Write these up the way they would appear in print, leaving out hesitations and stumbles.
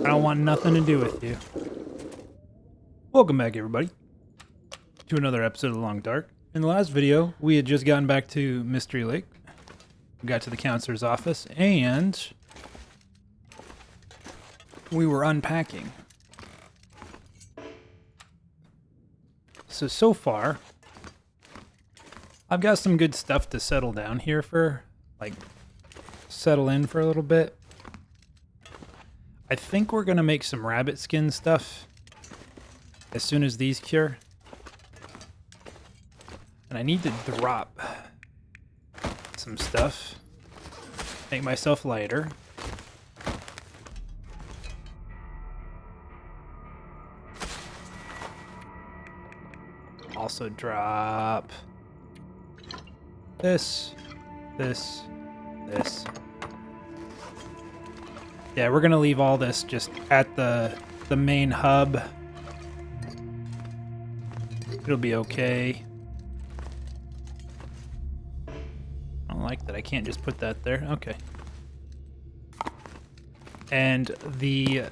I don't want nothing to do with you. Welcome back, everybody, to another episode of Long Dark. In the last video, we had just gotten back to Mystery Lake. We got to the counselor's office, and we were unpacking. So far, I've got some good stuff to settle down here for, like, settle in for a little bit. I think we're going to make some rabbit skin stuff as soon as these cure. And I need to drop some stuff, make myself lighter. Also drop this. Yeah, we're gonna leave all this just at the main hub. It'll be okay. I don't like that I can't just put that there. Okay. And the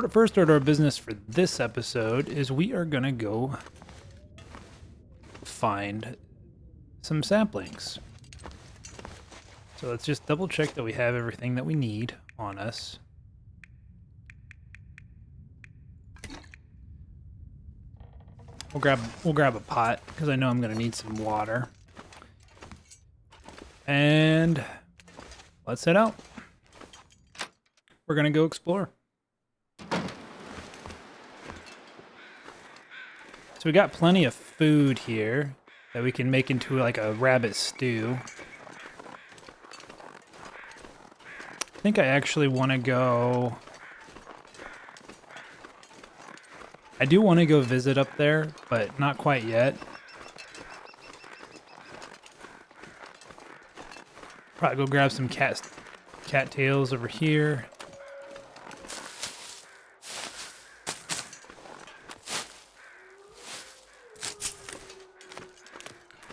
first order of business for this episode is we are gonna go find some saplings. So let's just double check that we have everything that we need on us. We'll grab a pot because I know I'm gonna need some water. And let's head out. We're gonna go explore. So we got plenty of food here that we can make into like a rabbit stew. I think I actually want to go... I do want to go visit up there, but not quite yet. Probably go grab some cattails over here.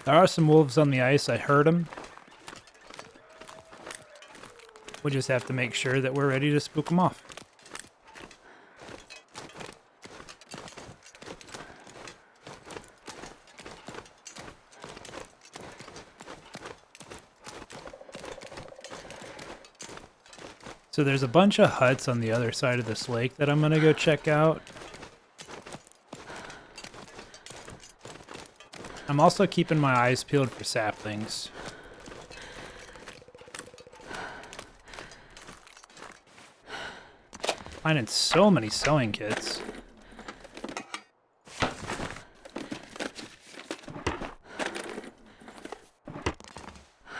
There are some wolves on the ice. I heard them. We'll just have to make sure that we're ready to spook them off. So there's a bunch of huts on the other side of this lake that I'm gonna go check out. I'm also keeping my eyes peeled for saplings. Finding so many sewing kits.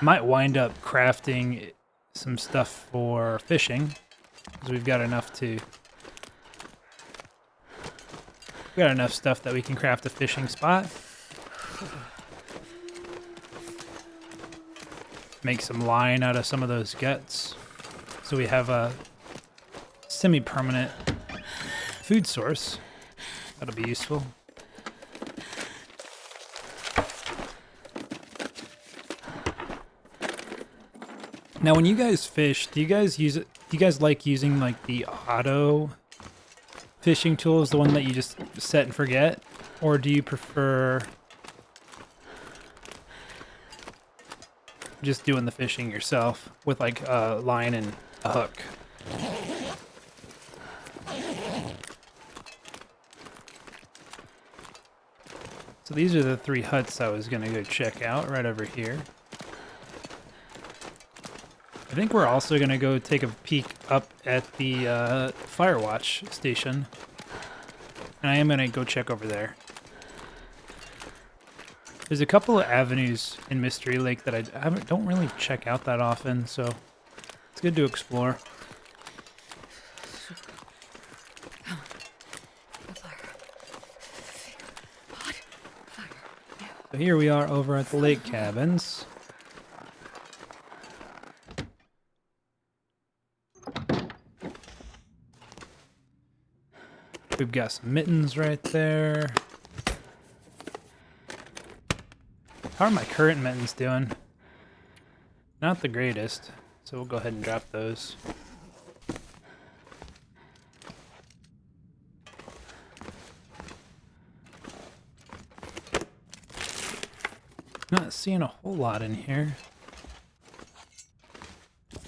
Might wind up crafting some stuff for fishing, because we've got enough stuff that we can craft a fishing spot. Make some line out of some of those guts, so we have a semi-permanent food source. That'll be useful. Now, when you guys fish, do you guys use it? Do you guys like using like the auto fishing tools, the one that you just set and forget, or do you prefer just doing the fishing yourself with like a line and a hook? So these are the 3 huts I was gonna go check out right over here. I think we're also gonna go take a peek up at the fire watch station. And I am gonna go check over there. There's a couple of avenues in Mystery Lake that I don't really check out that often, so it's good to explore. So here we are over at the lake cabins. We've got some mittens right there. How are my current mittens doing? Not the greatest, so we'll go ahead and drop those. Not seeing a whole lot in here.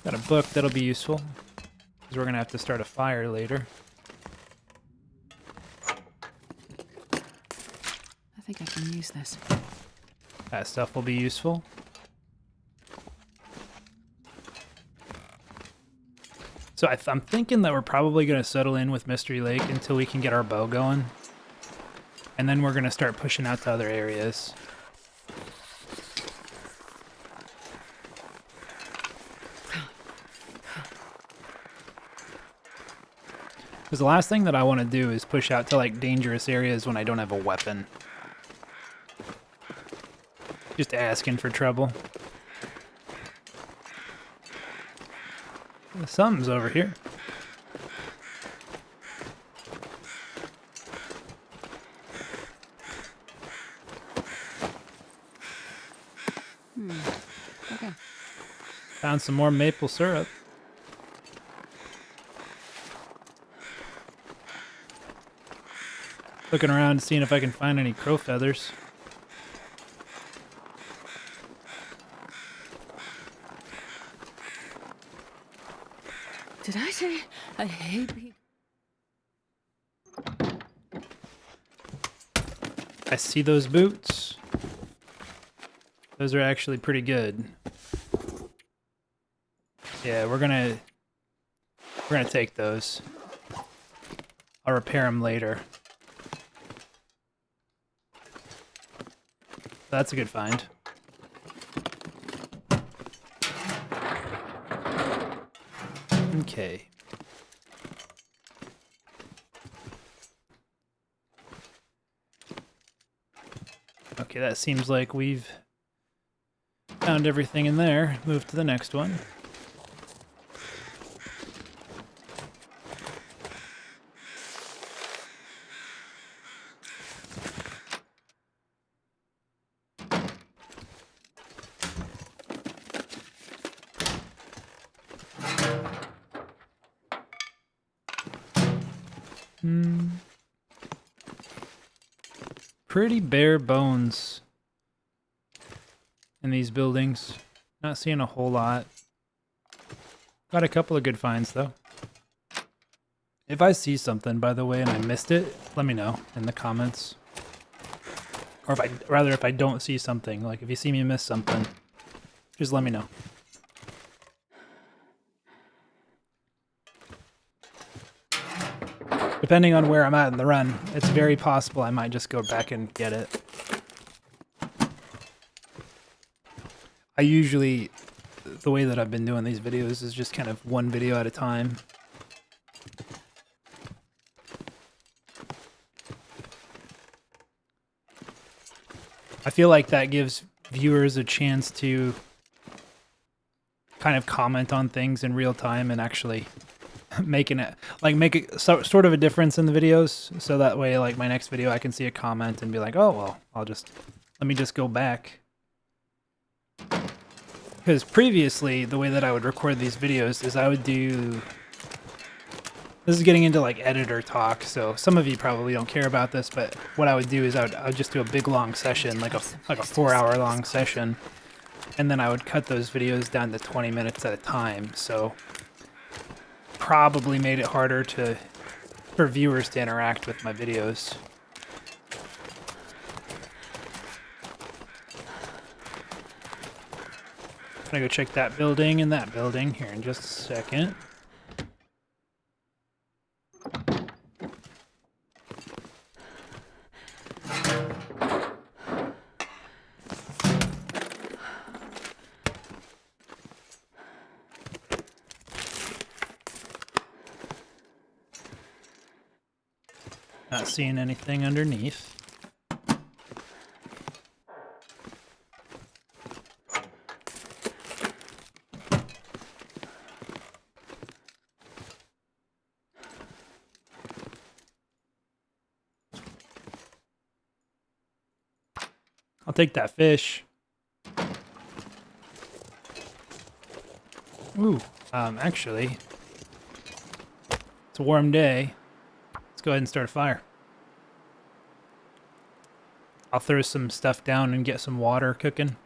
Got a book that'll be useful, because we're gonna have to start a fire later. I think I can use this. That stuff will be useful. So I'm thinking that we're probably going to settle in with Mystery Lake until we can get our bow going. And then we're going to start pushing out to other areas. Because the last thing that I want to do is push out to like dangerous areas when I don't have a weapon. Just asking for trouble. Something's over here. Okay. Found some more maple syrup. Looking around, seeing if I can find any crow feathers. Did I say I hate being... I see those boots. Those are actually pretty good. Yeah, we're gonna take those. I'll repair them later. That's a good find. Okay. Okay, that seems like we've found everything in there. Move to the next one. Pretty bare bones in these buildings. Not seeing a whole lot. Got a couple of good finds though. If I see something, by the way, and I missed it, let me know in the comments. Or if I don't see something, like if you see me miss something, just let me know. Depending on where I'm at in the run, it's very possible I might just go back and get it. I usually, the way that I've been doing these videos is just kind of one video at a time. I feel like that gives viewers a chance to kind of comment on things in real time and actually make it sort of a difference in the videos, so that way like my next video I can see a comment and be like, oh well, let me just go back. Because previously the way that I would record these videos is I would do, this is getting into like editor talk, so some of you probably don't care about this, but what I would do is I would just do a big long session, like a 4-hour long session, and then I would cut those videos down to 20 minutes at a time. So probably made it harder for viewers to interact with my videos. I'm gonna go check that building and that building here in just a second. Not seeing anything underneath. I'll take that fish. Ooh, actually, it's a warm day. Let's go ahead and start a fire. I'll throw some stuff down and get some water cooking.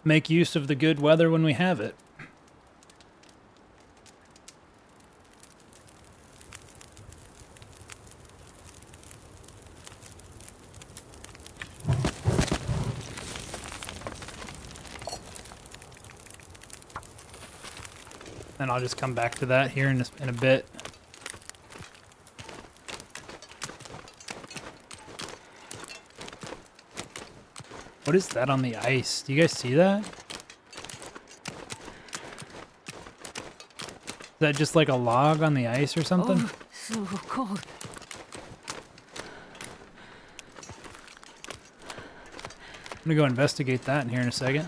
Make use of the good weather when we have it. Then I'll just come back to that here in a bit. What is that on the ice? Do you guys see that? Is that just like a log on the ice or something? Oh, so cold. I'm gonna go investigate that in here in a second.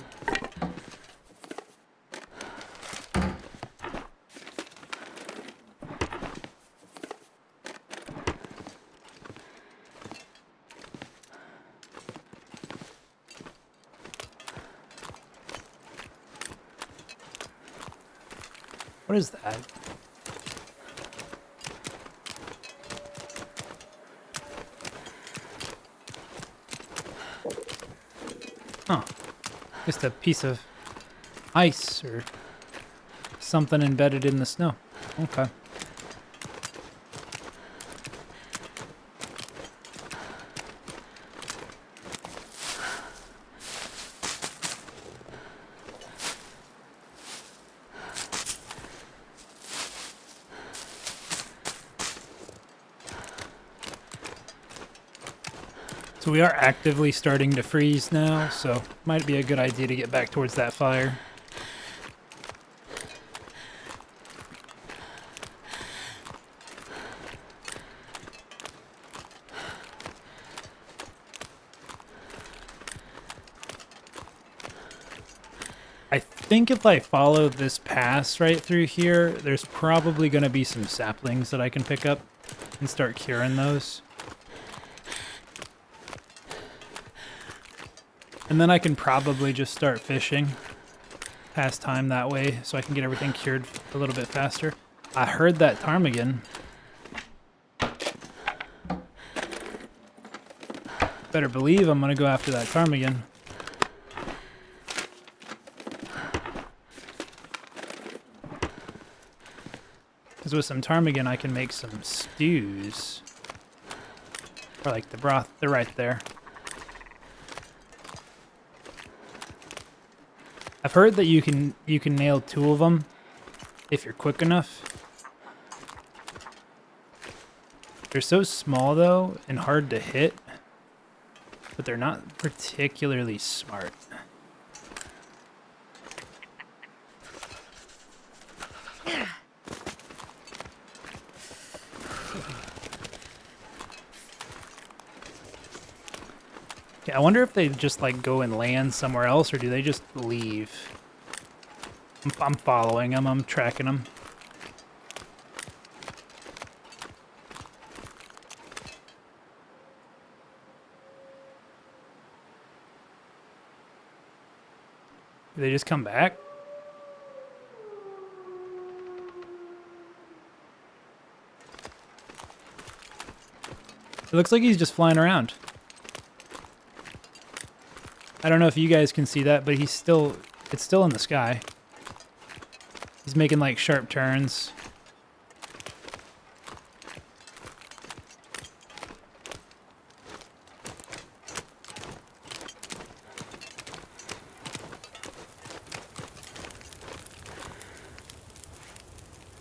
What is that? Huh. Just a piece of ice or something embedded in the snow. Okay. So we are actively starting to freeze now, so might be a good idea to get back towards that fire. I think if I follow this pass right through here, there's probably going to be some saplings that I can pick up and start curing those. And then I can probably just start fishing, pass time that way, so I can get everything cured a little bit faster. I heard that ptarmigan. Better believe I'm gonna go after that ptarmigan. Because with some ptarmigan I can make some stews. Or like the broth, they're right there. I've heard that you can nail 2 of them if you're quick enough. They're so small though and hard to hit, but they're not particularly smart. I wonder if they just like go and land somewhere else, or do they just leave? I'm following them. I'm tracking them. Do they just come back? It looks like he's just flying around. I don't know if you guys can see that, but it's still in the sky. He's making like sharp turns.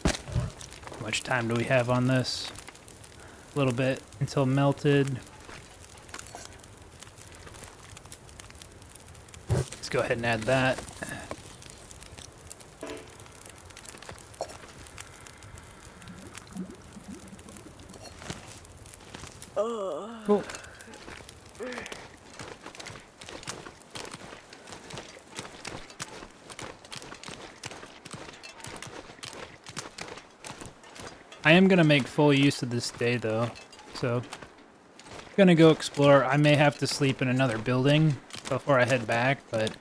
How much time do we have on this? A little bit until melted. Go ahead and add that. Cool. I am gonna make full use of this day though, so I'm gonna go explore. I may have to sleep in another building before I head back, but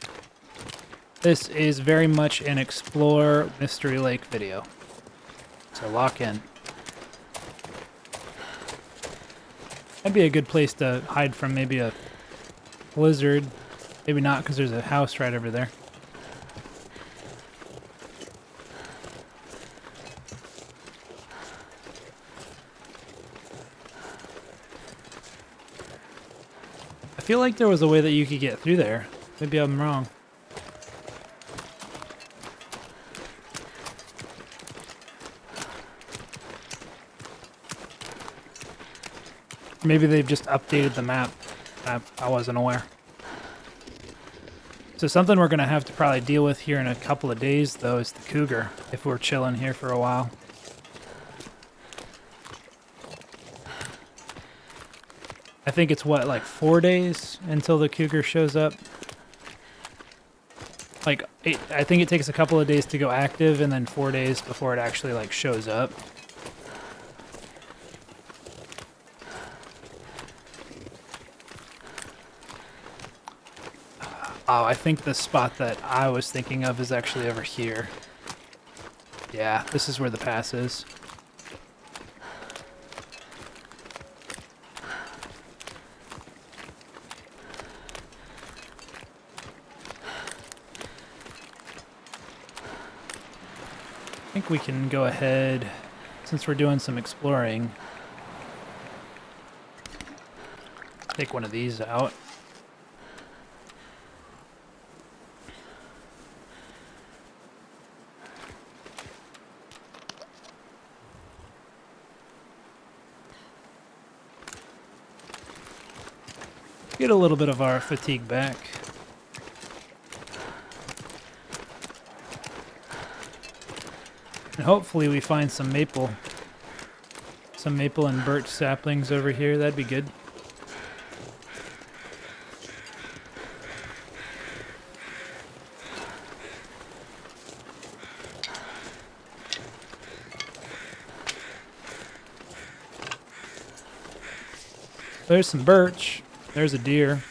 This is very much an Explore Mystery Lake video. So lock in. That'd be a good place to hide from maybe a lizard. Maybe not, because there's a house right over there. I feel like there was a way that you could get through there. Maybe I'm wrong. Maybe they've just updated the map. I wasn't aware. So something we're going to have to probably deal with here in a couple of days, though, is the cougar, if we're chilling here for a while. I think it's, what, like 4 days until the cougar shows up? Like, I think it takes a couple of days to go active, and then 4 days before it actually, like, shows up. Oh, I think the spot that I was thinking of is actually over here. Yeah, this is where the pass is. I think we can go ahead, since we're doing some exploring, take one of these out. Get a little bit of our fatigue back. And hopefully we find some maple and birch saplings over here. That'd be good. There's some birch. There's a deer.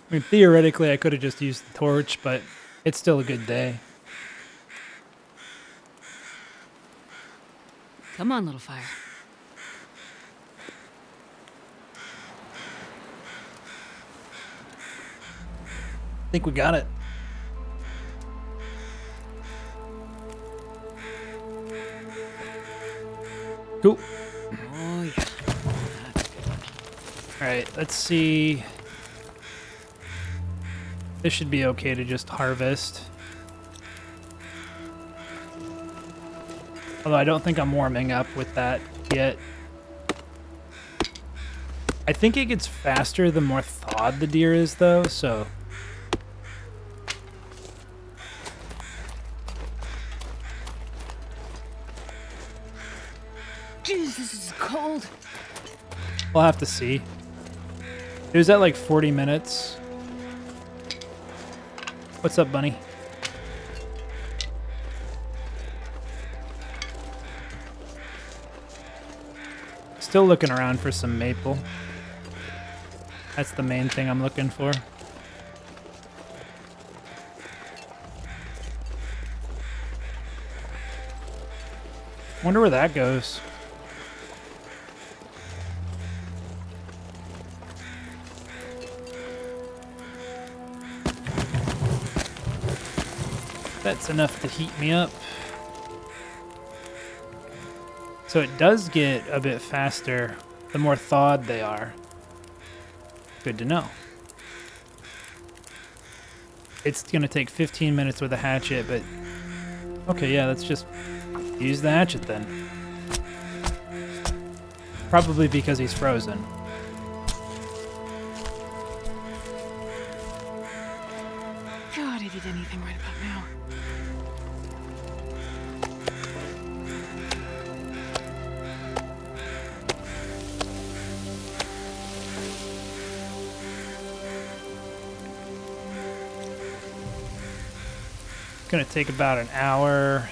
I mean, theoretically, I could have just used the torch, but it's still a good day. Come on, little fire. I think we got it. Cool. Oh, yeah. Alright, let's see. This should be okay to just harvest. Although I don't think I'm warming up with that yet. I think it gets faster the more thawed the deer is, though, so... Jeez, this is cold. We'll have to see. It was at like 40 minutes. What's up, bunny? Still looking around for some maple. That's the main thing I'm looking for. Wonder where that goes. That's enough to heat me up. So it does get a bit faster the more thawed they are. Good to know. It's going to take 15 minutes with a hatchet, but... Okay, yeah, let's just use the hatchet then. Probably because he's frozen. God, I'd eat anything right about now. Gonna take about an hour.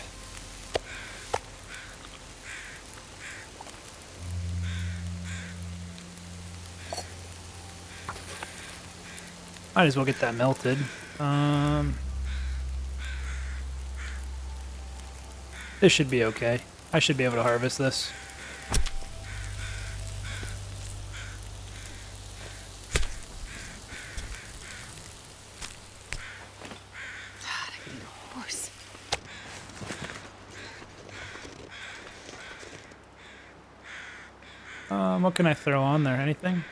Might as well get that melted. This should be okay. I should be able to harvest this. God, I need a horse. What can I throw on there? Anything?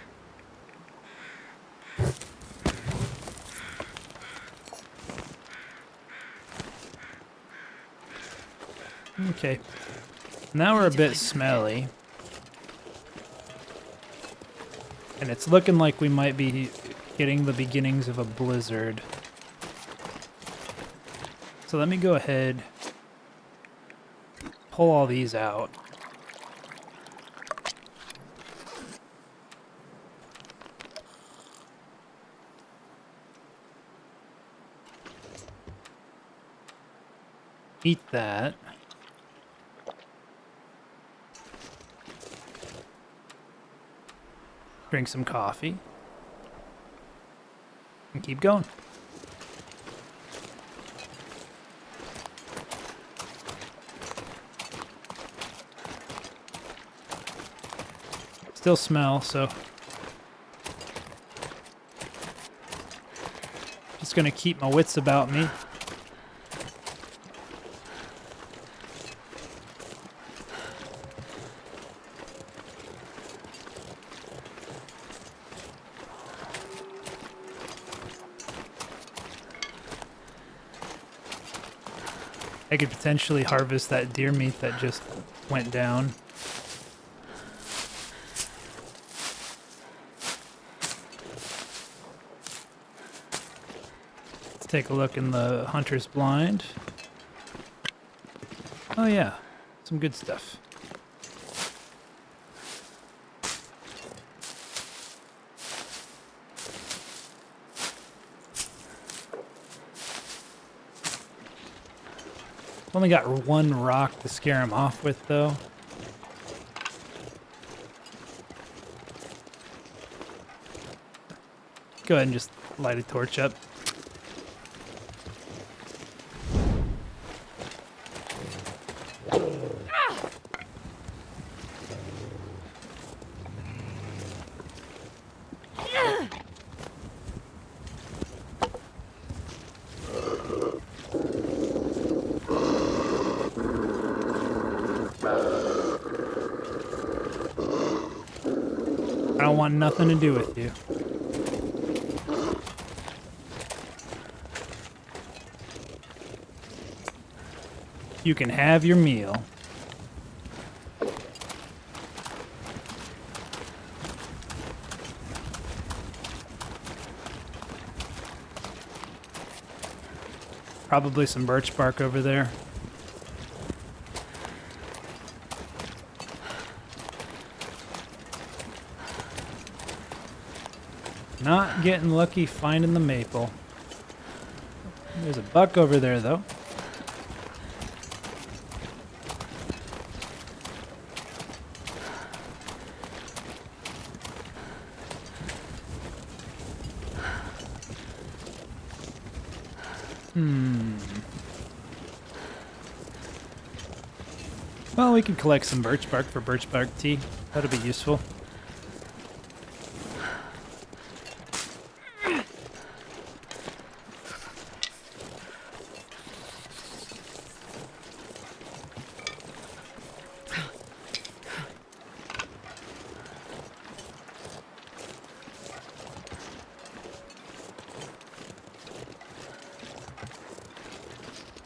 Okay. Now we're a bit smelly. And it's looking like we might be getting the beginnings of a blizzard. So let me go ahead, pull all these out. Eat that. Drink some coffee. And keep going. Still smell, so just gonna keep my wits about me. I could potentially harvest that deer meat that just went down. Let's take a look in the hunter's blind. Oh yeah, some good stuff. Only got one rock to scare him off with, though. Go ahead and just light a torch up. I don't want nothing to do with you. You can have your meal. Probably some birch bark over there. Not getting lucky finding the maple. There's a buck over there, though. Well, we could collect some birch bark for birch bark tea. That'll be useful.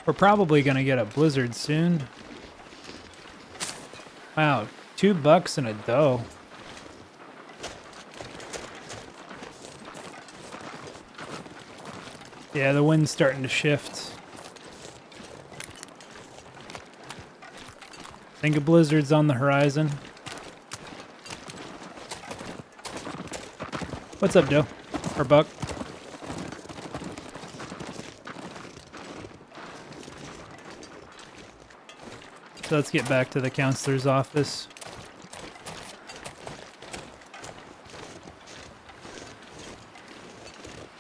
We're probably gonna get a blizzard soon. Wow, $2 and a doe. Yeah, the wind's starting to shift. Think a blizzard's on the horizon. What's up, doe? Or buck? So let's get back to the counselor's office.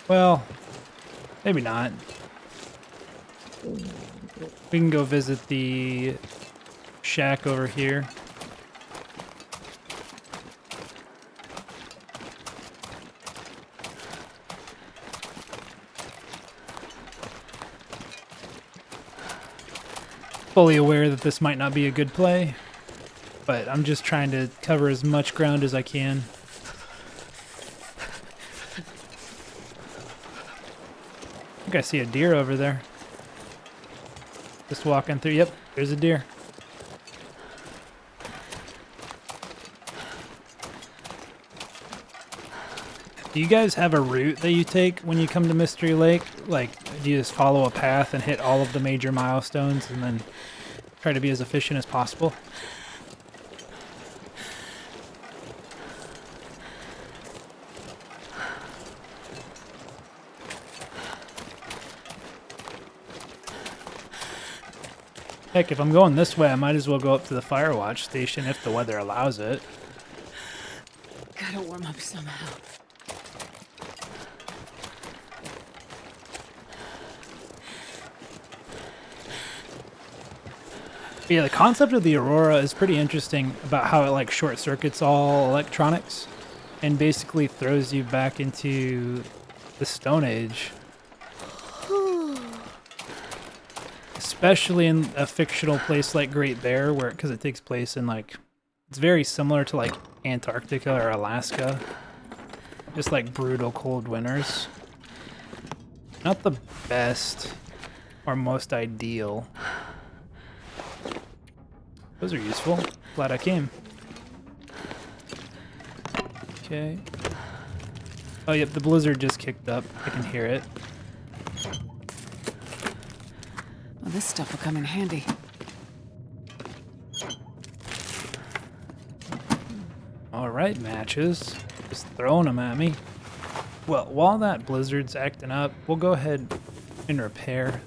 Well, maybe not. We can go visit the shack over here. Fully aware that this might not be a good play, but I'm just trying to cover as much ground as I can. I think I see a deer over there. Just walking through. Yep, there's a deer. Do you guys have a route that you take when you come to Mystery Lake? Like, do you just follow a path and hit all of the major milestones and then try to be as efficient as possible? Heck, if I'm going this way, I might as well go up to the Firewatch station if the weather allows it. Gotta warm up somehow. But yeah, the concept of the Aurora is pretty interesting about how it like short circuits all electronics and basically throws you back into the Stone Age. Especially in a fictional place like Great Bear, where because it takes place in like, it's very similar to like Antarctica or Alaska, just like brutal cold winters. Not the best or most ideal. Those are useful. Glad I came. Okay. Oh yep, the blizzard just kicked up. I can hear it. Well, this stuff will come in handy. Alright, matches. Just throwing them at me. Well, while that blizzard's acting up, we'll go ahead and repair.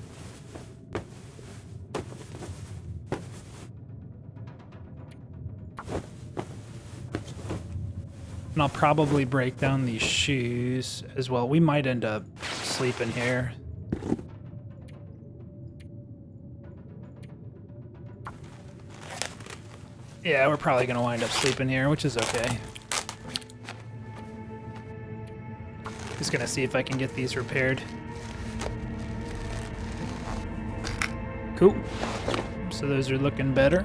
And I'll probably break down these shoes as well. We might end up sleeping here. Yeah, we're probably going to wind up sleeping here, which is okay. Just going to see if I can get these repaired. Cool. So those are looking better.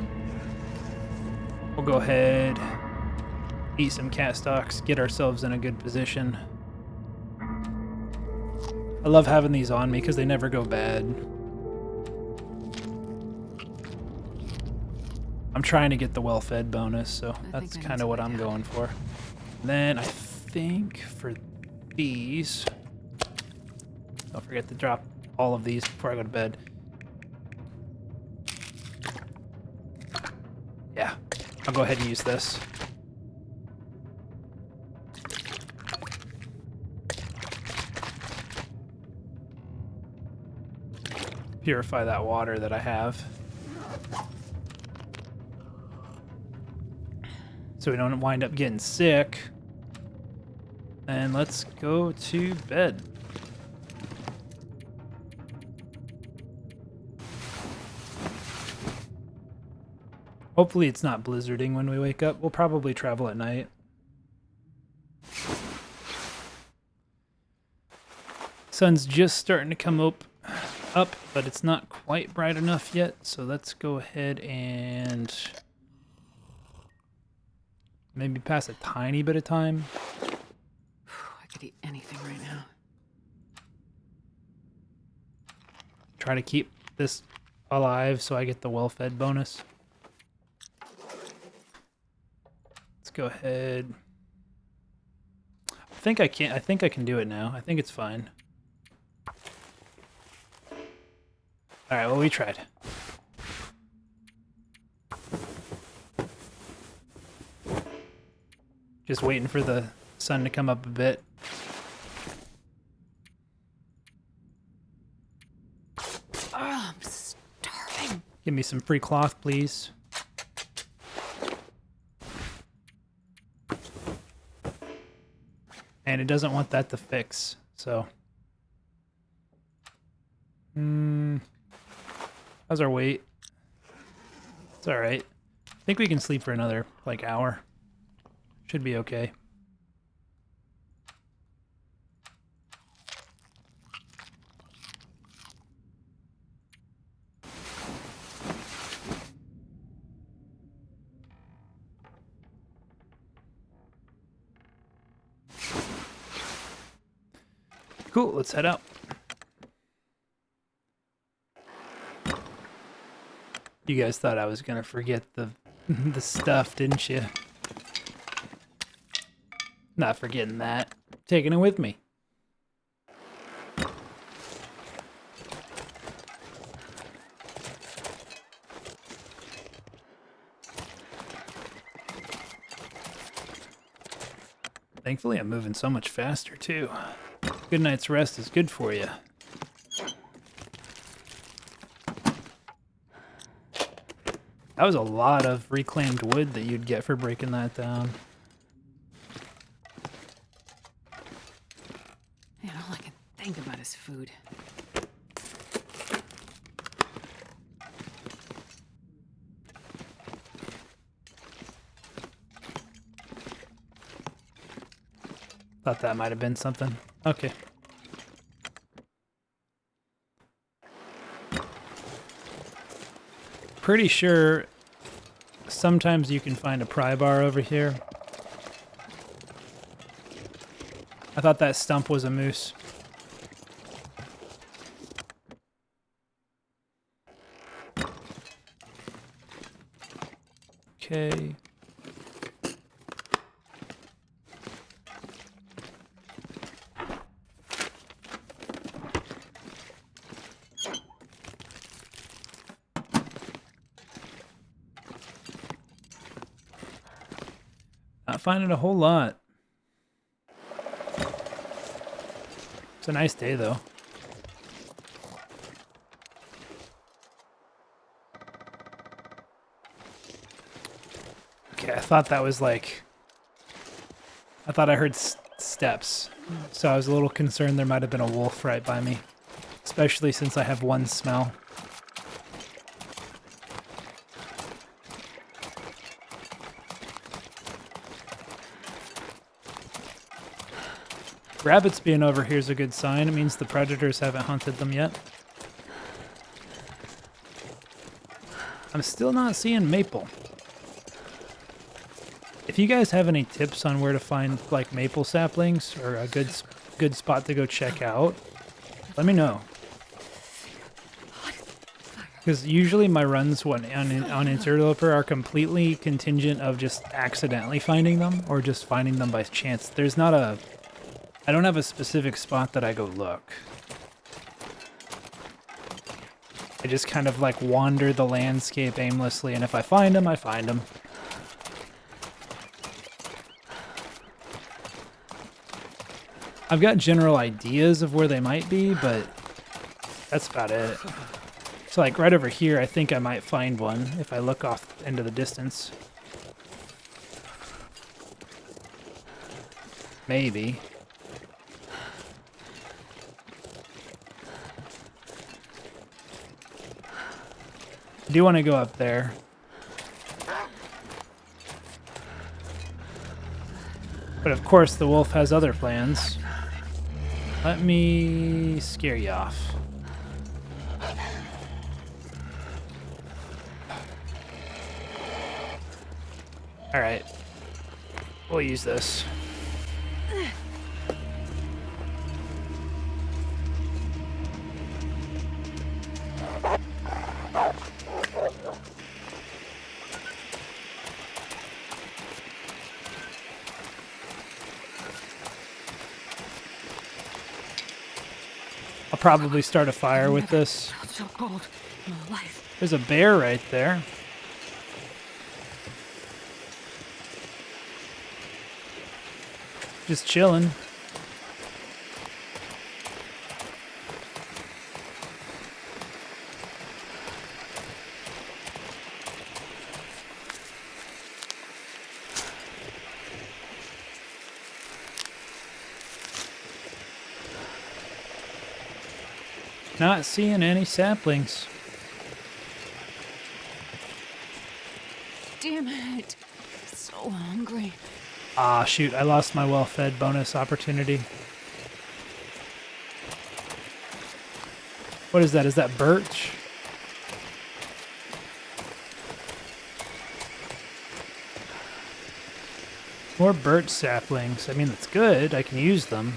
We'll go ahead, eat some cat stalks, get ourselves in a good position. I love having these on me because they never go bad. I'm trying to get the well-fed bonus, so that's kind of what I'm going for. And then I think for these, don't forget to drop all of these before I go to bed. Yeah, I'll go ahead and use this. Purify that water that I have. So we don't wind up getting sick. And let's go to bed. Hopefully it's not blizzarding when we wake up. We'll probably travel at night. Sun's just starting to come up, but it's not quite bright enough yet. So let's go ahead and maybe pass a tiny bit of time. I could eat anything right now. Try to keep this alive so I get the well-fed bonus. Let's go ahead. I think I can do it now. I think it's fine. All right, well, we tried. Just waiting for the sun to come up a bit. Oh, I'm starving. Give me some free cloth, please. And it doesn't want that to fix, so. How's our weight? It's alright. I think we can sleep for another, like, hour. Should be okay. Cool, let's head out. You guys thought I was gonna forget the the stuff, didn't you? Not forgetting that. Taking it with me. Thankfully, I'm moving so much faster, too. Good night's rest is good for you. That was a lot of reclaimed wood that you'd get for breaking that down. Man, all I can think about is food. Thought that might have been something. Okay. Pretty sure sometimes you can find a pry bar over here. I thought that stump was a moose. Okay. Not finding a whole lot. It's a nice day, though. Okay, I thought that was like... I thought I heard steps. So I was a little concerned there might have been a wolf right by me. Especially since I have one smell. Rabbits being over here is a good sign. It means the predators haven't hunted them yet. I'm still not seeing maple. If you guys have any tips on where to find like maple saplings or a good spot to go check out, let me know. Because usually my runs on Interloper are completely contingent of just accidentally finding them or just finding them by chance. There's not a... I don't have a specific spot that I go look. I just kind of like wander the landscape aimlessly, and if I find them, I find them. I've got general ideas of where they might be, but that's about it. So like right over here, I think I might find one if I look off into the distance. Maybe. I do want to go up there. But of course the wolf has other plans. Let me scare you off. Alright. We'll use this. I'll probably start a fire with this. Felt so cold in my life. There's a bear right there. Just chilling. Not seeing any saplings. Damn it. So hungry. Ah, shoot, I lost my well-fed bonus opportunity. What is that? Is that birch? More birch saplings. I mean, that's good. I can use them.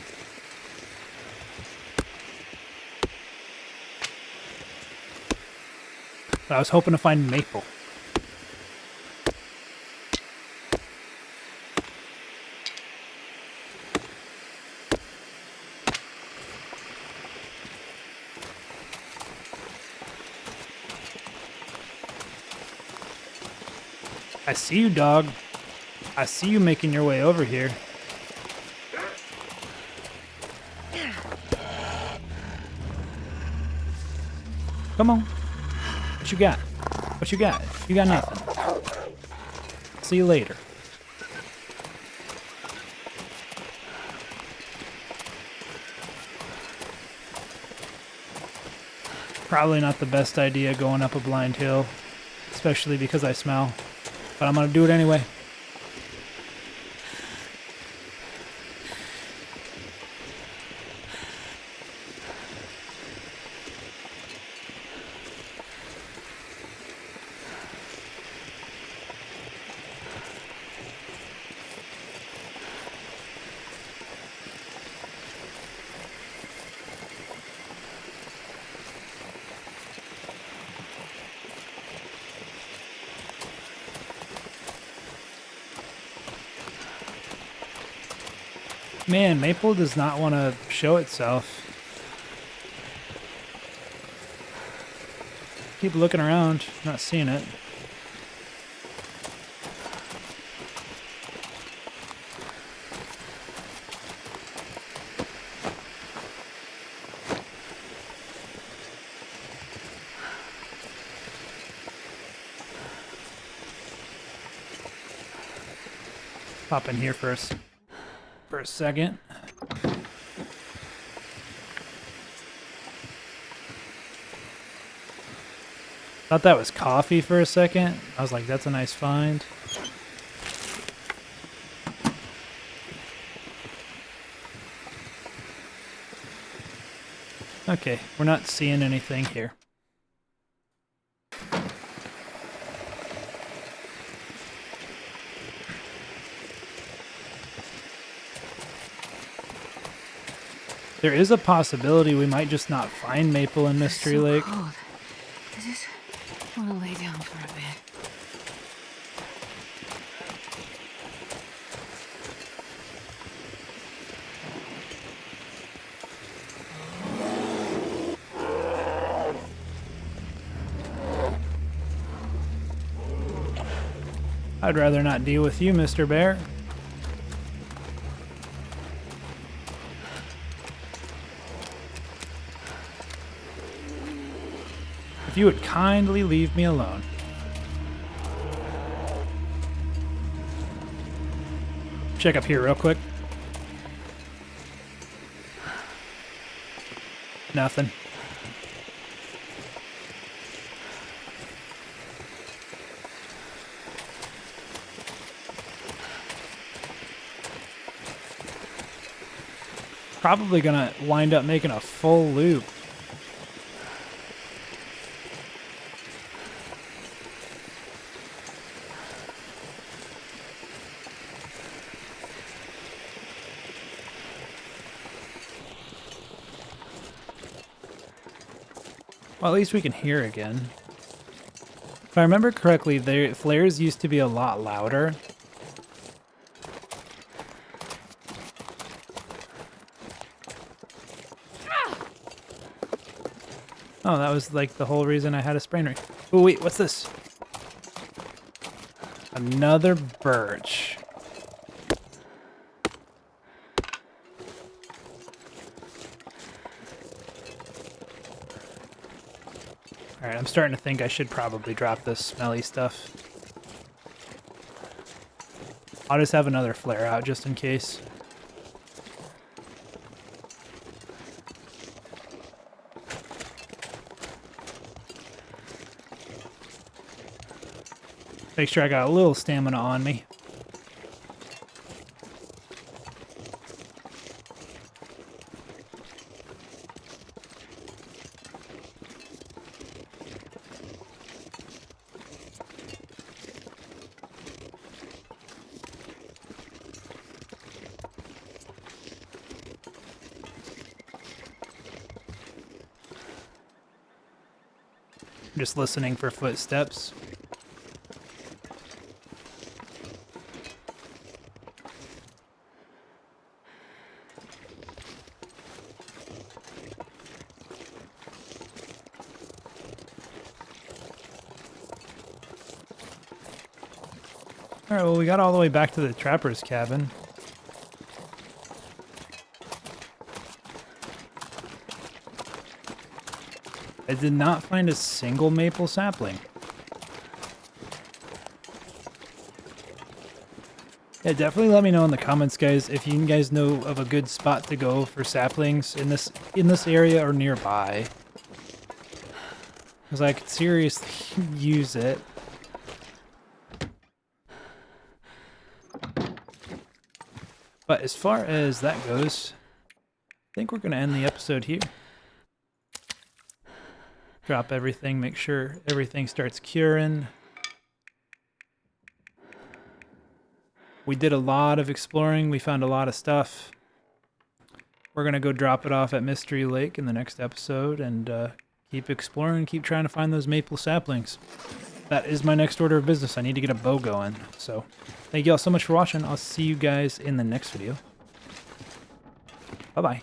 But I was hoping to find maple. I see you, dog. I see you making your way over here. Come on. What you got? What you got? You got nothing. See you later. Probably not the best idea going up a blind hill, especially because I smell. But I'm gonna do it anyway. Man, maple does not want to show itself. Keep looking around, not seeing it. Pop in here for a second. Thought that was coffee for a second. I was like, that's a nice find. Okay, we're not seeing anything here. There is a possibility we might just not find maple in Mystery So Lake. cold. I just want to lay down for a bit. I'd rather not deal with you, Mr. Bear. If you would kindly leave me alone. Check up here real quick. Nothing. Probably gonna wind up making a full loop. Well, at least we can hear again. If I remember correctly, the flares used to be a lot louder. Oh, that was like the whole reason I had a sprain rate. Oh, wait, what's this? Another birch. Alright, I'm starting to think I should probably drop this smelly stuff. I'll just have another flare out just in case. Make sure I got a little stamina on me. Just listening for footsteps. Alright, well, we got all the way back to the trapper's cabin. I did not find a single maple sapling. Yeah, definitely let me know in the comments, guys, if you guys know of a good spot to go for saplings in this area or nearby. Because I could seriously use it. But as far as that goes, I think we're going to end the episode here. Drop everything, make sure everything starts curing. We did a lot of exploring. We found a lot of stuff. We're going to go drop it off at Mystery Lake in the next episode and keep exploring, keep trying to find those maple saplings. That is my next order of business. I need to get a bow going. So thank you all so much for watching. I'll see you guys in the next video. Bye-bye.